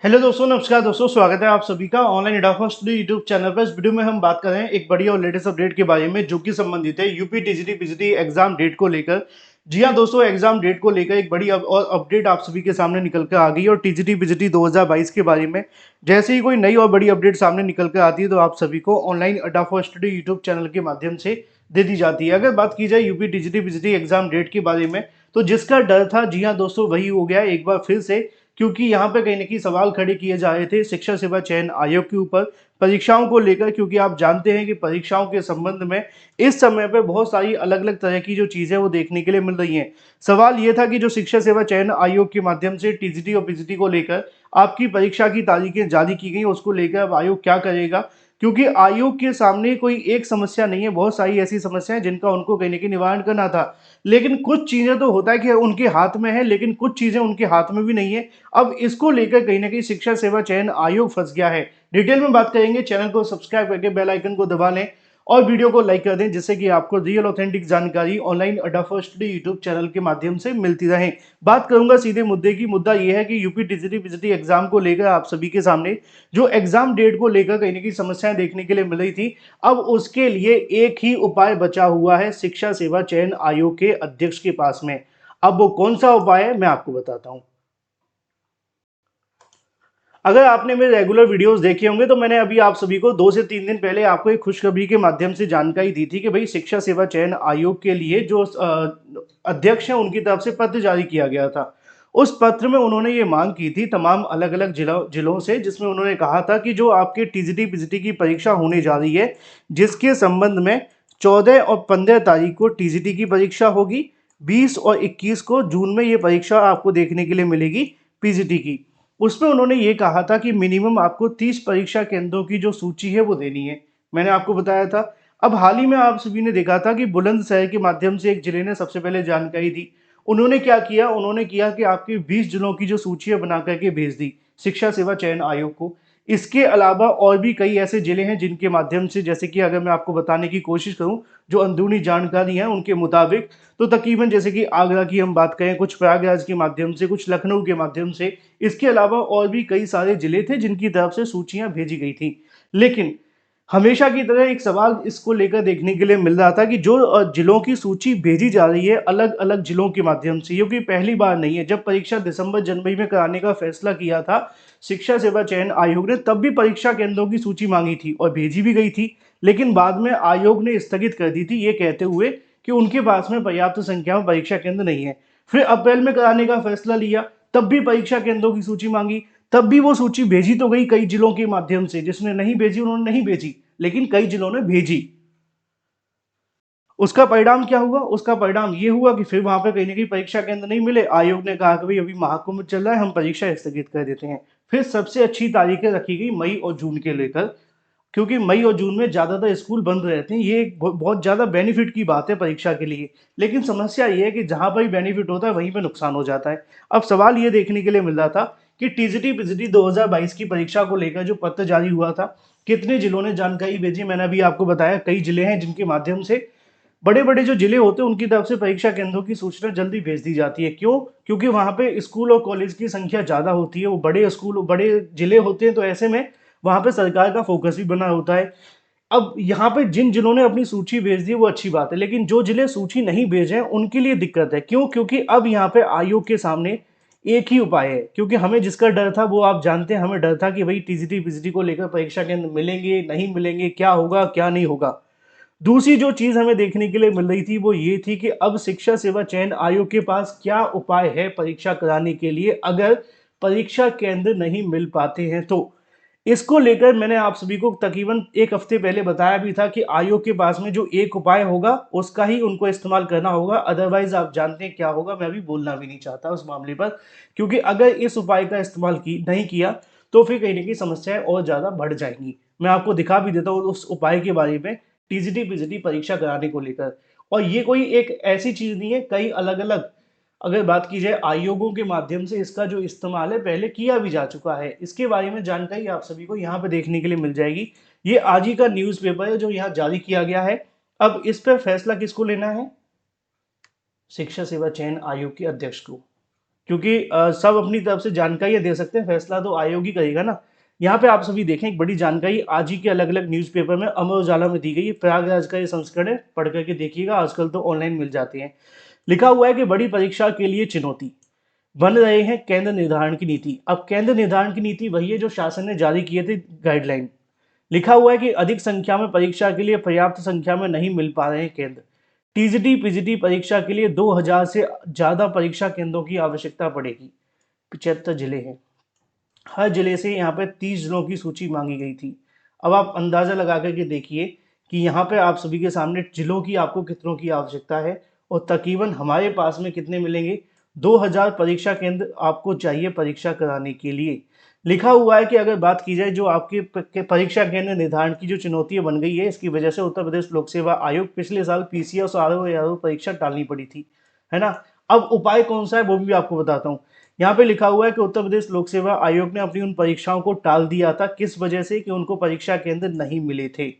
Hello दोस्तों, नमस्कार दोस्तों। स्वागत है आप सभी का ऑनलाइन एडाफा स्टडी यूट्यूब चैनल पर। इस वीडियो में हम बात कर रहे हैं एक बड़ी और लेटेस्ट अपडेट के बारे में, जो कि संबंधित है UP TGT PGT exam date को लेकर। जी हाँ दोस्तों, एग्जाम डेट को लेकर एक बड़ी और अपडेट आप सभी के सामने निकल कर आ गई है। और टीजीटी पीजीटी 2022 के बारे में जैसे ही कोई नई और बड़ी अपडेट सामने निकल कर आती है तो आप सभी को ऑनलाइन एडाफा स्टडी यूट्यूब चैनल के माध्यम से दे दी जाती है। अगर बात की जाए UP TGT PGT exam date के बारे में, तो जिसका डर था, जी हाँ दोस्तों, वही हो गया एक बार फिर से। क्योंकि यहाँ पे कहीं ना कहीं सवाल खड़े किए जा रहे थे शिक्षा सेवा चयन आयोग के ऊपर, परीक्षाओं को लेकर। क्योंकि आप जानते हैं कि परीक्षाओं के संबंध में इस समय पे बहुत सारी अलग अलग तरह की जो चीजें वो देखने के लिए मिल रही हैं। सवाल ये था कि जो शिक्षा सेवा चयन आयोग के माध्यम से टीजीटी और पीजीटी को लेकर आपकी परीक्षा की तारीखें जारी की गई, उसको लेकर अब आयोग क्या करेगा। क्योंकि आयोग के सामने कोई एक समस्या नहीं है, बहुत सारी ऐसी समस्याएं जिनका उनको कहीं ना कहीं निवारण करना था। लेकिन कुछ चीजें तो होता है कि उनके हाथ में है, लेकिन कुछ चीजें उनके हाथ में भी नहीं है। अब इसको लेकर कहीं ना कहीं शिक्षा सेवा चयन आयोग फंस गया है। डिटेल में बात करेंगे। चैनल को सब्सक्राइब करके बेल आइकन को दबा लें और वीडियो को लाइक कर दें, जिससे कि आपको रियल ऑथेंटिक जानकारी ऑनलाइन अड्डा स्टडी यूट्यूब चैनल के माध्यम से मिलती रहे। बात करूंगा सीधे मुद्दे की। मुद्दा यह है कि यूपी टीजीटी पीजीटी एग्जाम को लेकर आप सभी के सामने जो एग्जाम डेट को लेकर कहीं ना कहीं समस्याएं देखने के लिए मिल रही थी, अब उसके लिए एक ही उपाय बचा हुआ है शिक्षा सेवा चयन आयोग के अध्यक्ष के पास में। अब वो कौन सा उपाय है, मैं आपको बताता हूं। अगर आपने मेरे रेगुलर वीडियोस देखे होंगे तो मैंने अभी आप सभी को 2 से 3 दिन पहले आपको एक खुशखबरी के माध्यम से जानकारी दी थी कि भाई शिक्षा सेवा चयन आयोग के लिए जो अध्यक्ष हैं उनकी तरफ से पत्र जारी किया गया था। उस पत्र में उन्होंने ये मांग की थी तमाम अलग अलग जिलों से, जिसमें उन्होंने कहा था कि जो आपके टीजीटी पीजीटी की परीक्षा होने जा रही है, जिसके संबंध में 14 और 15 तारीख को टीजीटी की परीक्षा होगी, 20 और 21 को जून में ये परीक्षा आपको देखने के लिए मिलेगी पीजीटी की। उसमें उन्होंने ये कहा था कि मिनिमम आपको 30 परीक्षा केंद्रों की जो सूची है वो देनी है। मैंने आपको बताया था। अब हाल ही में आप सभी ने देखा था कि बुलंदशहर के माध्यम से एक जिले ने सबसे पहले जानकारी दी। उन्होंने क्या किया, उन्होंने किया कि आपकी 20 जिलों की जो सूची है बना करके भेज दी शिक्षा सेवा चयन आयोग को। इसके अलावा और भी कई ऐसे जिले हैं जिनके माध्यम से, जैसे कि अगर मैं आपको बताने की कोशिश करूं, जो अंदरूनी जानकारी है उनके मुताबिक, तो तकरीबन जैसे कि आगरा की हम बात करें, कुछ प्रयागराज के माध्यम से, कुछ लखनऊ के माध्यम से। इसके अलावा और भी कई सारे जिले थे जिनकी तरफ से सूचियां भेजी गई थी। लेकिन हमेशा की तरह एक सवाल इसको लेकर देखने के लिए मिल रहा था कि जो जिलों की सूची भेजी जा रही है अलग अलग जिलों के माध्यम से, क्योंकि पहली बार नहीं है। जब परीक्षा दिसंबर जनवरी में कराने का फैसला किया था शिक्षा सेवा चयन आयोग ने, तब भी परीक्षा केंद्रों की सूची मांगी थी और भेजी भी गई थी। लेकिन बाद में आयोग ने स्थगित कर दी थी, ये कहते हुए कि उनके पास में पर्याप्त संख्या में परीक्षा केंद्र नहीं है। फिर अप्रैल में कराने का फैसला लिया, तब भी परीक्षा केंद्रों की सूची मांगी, तब भी वो सूची भेजी तो गई कई जिलों के माध्यम से। जिसने नहीं भेजी उन्होंने नहीं भेजी, लेकिन कई जिलों ने भेजी। उसका परिणाम क्या हुआ? उसका परिणाम ये हुआ कि फिर वहां पे कहीं ना कहीं परीक्षा केंद्र नहीं मिले। आयोग ने कहा कि भाई अभी महाकुंभ चल रहा है, हम परीक्षा स्थगित कर देते हैं। फिर सबसे अच्छी तारीखें रखी गई मई और जून के लेकर, क्योंकि मई और जून में ज्यादातर स्कूल बंद रहते हैं। ये एक बहुत ज्यादा बेनिफिट की बात है परीक्षा के लिए। लेकिन समस्या ये है कि जहां पर बेनिफिट होता है वहीं पर नुकसान हो जाता है। अब सवाल ये देखने के लिए मिल रहा था कि टीजीटी पीजीटी 2022 की परीक्षा को लेकर जो पत्र जारी हुआ था, कितने जिलों ने जानकारी भेजी, मैंने अभी आपको बताया। कई जिले हैं जिनके माध्यम से, बड़े बड़े जो जिले होते हैं उनकी तरफ से परीक्षा केंद्रों की सूचना जल्दी भेज दी जाती है। क्यों? क्योंकि वहां पे स्कूल और कॉलेज की संख्या ज्यादा होती है, वो बड़े स्कूल बड़े जिले होते हैं, तो ऐसे में वहां पे सरकार का फोकस भी बना होता है। अब यहाँ पे जिन जिलों ने अपनी सूची भेज दी वो अच्छी बात है, लेकिन जो जिले सूची नहीं भेजे हैं उनके लिए दिक्कत है। क्यों? क्योंकि अब यहाँ पे आयोग के सामने एक ही उपाय है। क्योंकि हमें जिसका डर था वो आप जानते हैं, हमें डर था कि भाई टीजीटी पीजीटी को लेकर परीक्षा केंद्र मिलेंगे नहीं मिलेंगे, क्या होगा क्या नहीं होगा। दूसरी जो चीज हमें देखने के लिए मिल रही थी वो ये थी कि अब शिक्षा सेवा चयन आयोग के पास क्या उपाय है परीक्षा कराने के लिए, अगर परीक्षा केंद्र नहीं मिल पाते हैं तो। इसको लेकर मैंने आप सभी को तकरीबन एक हफ्ते पहले बताया भी था कि आयोग के पास में जो एक उपाय होगा उसका ही उनको इस्तेमाल करना होगा, अदरवाइज आप जानते हैं क्या होगा। मैं अभी बोलना भी नहीं चाहता उस मामले पर, क्योंकि अगर इस उपाय का इस्तेमाल नहीं किया तो फिर कहीं ना कहीं समस्याएं और ज्यादा बढ़ जाएंगी। मैं आपको दिखा भी देता हूँ उस उपाय के बारे में, टीजीटी पीजीटी परीक्षा कराने को लेकर। और ये कोई एक ऐसी चीज नहीं है, कई अलग अलग, अगर बात की जाए आयोगों के माध्यम से इसका जो इस्तेमाल है पहले किया भी जा चुका है। इसके बारे में जानकारी आप सभी को यहाँ पे देखने के लिए मिल जाएगी। ये आज ही का न्यूज़पेपर है जो यहाँ जारी किया गया है। अब इस पर फैसला किसको लेना है? शिक्षा सेवा चयन आयोग के अध्यक्ष को। क्योंकि सब अपनी तरफ से जानकारियां दे सकते हैं, फैसला तो आयोग ही करेगा ना। यहाँ पे आप सभी देखें, एक बड़ी जानकारी आज ही के अलग अलग न्यूज़पेपर में, अमर उजाला में दी गई है। प्रयागराज का ये संस्करण है, पढ़ करके देखिएगा, आजकल तो ऑनलाइन मिल जाते हैं। लिखा हुआ है कि बड़ी परीक्षा के लिए चुनौती, बन रहे हैं केंद्र निर्धारण की नीति। अब केंद्र निर्धारण की नीति वही है जो शासन ने जारी किए थे गाइडलाइन। लिखा हुआ है कि अधिक संख्या में परीक्षा के लिए पर्याप्त संख्या में नहीं मिल पा रहे हैं केंद्र। टीजीटी पीजीटी परीक्षा के लिए 2000 से ज्यादा परीक्षा केंद्रों की आवश्यकता पड़ेगी। 75 जिले हैं, हर जिले से यहाँ पे 30 जिलों की सूची मांगी गई थी। अब आप अंदाजा लगा करके देखिए कि यहाँ पे आप सभी के सामने जिलों की आपको कितनों की आवश्यकता है, और तकरीबन हमारे पास में कितने मिलेंगे, 2000 परीक्षा केंद्र आपको चाहिए परीक्षा कराने के लिए। लिखा हुआ है कि अगर बात की जाए जो आपके परीक्षा केंद्र निर्धारण की जो चुनौतियां बन गई है, इसकी वजह से उत्तर प्रदेश लोक सेवा आयोग पिछले साल पीसीएस और आरओ परीक्षा टालनी पड़ी थी, है ना। अब उपाय कौन सा है वो भी आपको बताता हूँ। यहाँ पे लिखा हुआ है कि उत्तर प्रदेश लोक सेवा आयोग ने अपनी उन परीक्षाओं को टाल दिया था, किस वजह से, कि उनको परीक्षा केंद्र नहीं मिले थे।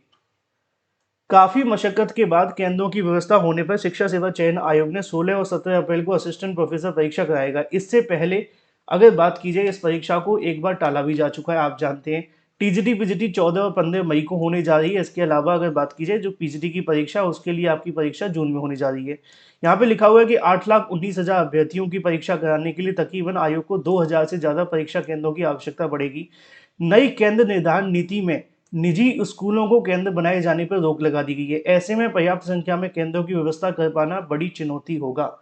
काफी मशक्कत के बाद केंद्रों की व्यवस्था होने पर शिक्षा सेवा चयन आयोग ने 16 और 17 अप्रैल को असिस्टेंट प्रोफेसर परीक्षा कराएगा। इससे पहले अगर बात की जाए, इस परीक्षा को एक बार टाला भी जा चुका है, आप जानते हैं। टीजीटी पीजीटी 14 और 15 मई को होने जा रही है। इसके अलावा अगर बात की जाए जो पीजीटी की परीक्षा, उसके लिए आपकी परीक्षा जून में होने जा रही है। यहाँ पे लिखा हुआ है कि 8,19,000 अभ्यर्थियों की परीक्षा कराने के लिए तकरीबन आयोग को 2000 से ज्यादा परीक्षा केंद्रों की आवश्यकता पड़ेगी। नई केंद्र निर्धारण नीति में निजी स्कूलों को केंद्र बनाए जाने पर रोक लगा दी गई है। ऐसे में पर्याप्त संख्या में केंद्रों की व्यवस्था कर पाना बड़ी चुनौती होगा।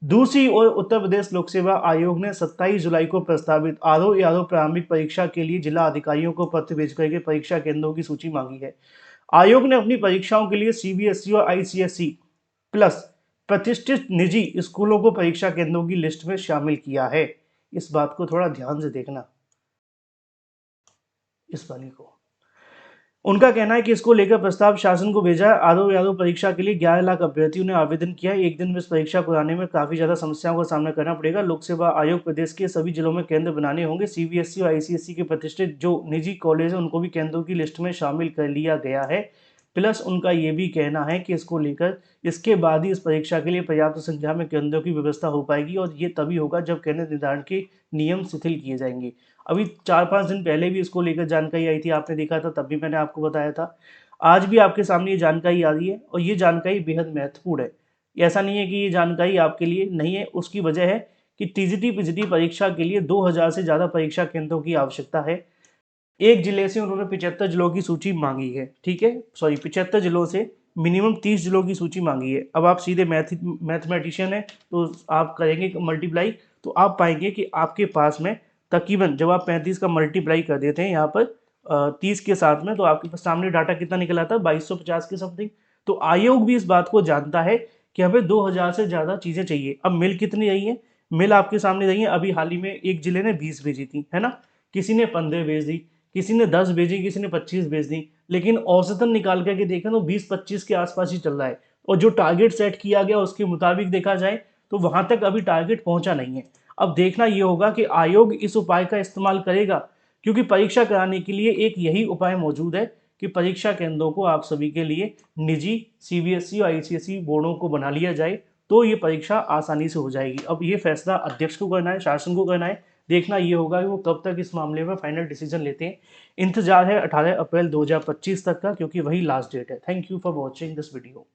दूसरी ओर उत्तर प्रदेश लोक सेवा आयोग ने 27 जुलाई को प्रस्तावित आरओ एआरओ प्रारंभिक परीक्षा के लिए जिला अधिकारियों को पत्र भेज करके परीक्षा केंद्रों की सूची मांगी है। आयोग ने अपनी परीक्षाओं के लिए सीबीएसई और आईसीएसई प्लस प्रतिष्ठित निजी स्कूलों को परीक्षा केंद्रों की लिस्ट में शामिल किया है। इस बात को थोड़ा ध्यान से देखना, इस वाली को। उनका कहना है कि इसको लेकर प्रस्ताव शासन को भेजा है। आरओ यादव परीक्षा के लिए 11 लाख अभ्यर्थियों ने आवेदन किया है। एक दिन में इस परीक्षा को आने में काफी ज्यादा समस्याओं का सामना करना पड़ेगा। लोक सेवा आयोग प्रदेश के सभी जिलों में केंद्र बनाने होंगे। सीबीएसई और आईसीएसई के प्रतिष्ठित जो निजी कॉलेज है उनको भी केंद्रों की लिस्ट में शामिल कर लिया गया है। प्लस उनका ये भी कहना है कि इसको लेकर इसके बाद ही इस परीक्षा के लिए पर्याप्त संख्या में केंद्रों की व्यवस्था हो पाएगी, और ये तभी होगा जब केंद्र निर्धारण के नियम शिथिल किए जाएंगे। अभी 4-5 दिन पहले भी इसको लेकर जानकारी आई थी, आपने देखा था, तब भी मैंने आपको बताया था। आज भी आपके सामने ये जानकारी आ रही है, और ये जानकारी बेहद महत्वपूर्ण है। ऐसा नहीं है कि ये जानकारी आपके लिए नहीं है, उसकी वजह है कि टीजीटी पीजीटी परीक्षा के लिए 2000 से ज़्यादा परीक्षा केंद्रों की आवश्यकता है। एक जिले से उन्होंने 75 जिलों की सूची मांगी है, ठीक है, सॉरी 75 जिलों से मिनिमम 30 जिलों की सूची मांगी है। अब आप सीधे मैथमेटिशियन है तो आप करेंगे मल्टीप्लाई, तो आप पाएंगे कि आपके पास में तकरीबन, जब आप 35 का मल्टीप्लाई कर देते हैं यहाँ पर 30 के साथ में, तो आपके पास सामने डाटा कितना निकल आता है, 2250 के समथिंग। तो आयोग भी इस बात को जानता है कि हमें 2000 से ज़्यादा चीज़ें चाहिए। अब मिल कितनी रही है, मिल आपके सामने रही है। अभी हाल ही में एक जिले ने 20 भेजी थी, है ना, किसी ने 15 भेज दी, किसी ने 10 भेजी, किसी ने 25 भेज दी, लेकिन औसतन निकाल करके देखें तो 20-25 के आसपास ही चल रहा है। और जो टारगेट सेट किया गया उसके मुताबिक देखा जाए तो वहां तक अभी टारगेट पहुंचा नहीं है। अब देखना यह होगा कि आयोग इस उपाय का इस्तेमाल करेगा, क्योंकि परीक्षा कराने के लिए एक यही उपाय मौजूद है कि परीक्षा केंद्रों को आप सभी के लिए निजी सीबीएसई और आईसीएसई बोर्डों को बना लिया जाए, तो ये परीक्षा आसानी से हो जाएगी। अब ये फैसला अध्यक्ष को करना है, शासन को करना है। देखना ये होगा कि वो कब तक इस मामले में फाइनल डिसीजन लेते हैं। इंतजार है 18 अप्रैल 2025 तक का, क्योंकि वही लास्ट डेट है। Thank you for watching this video.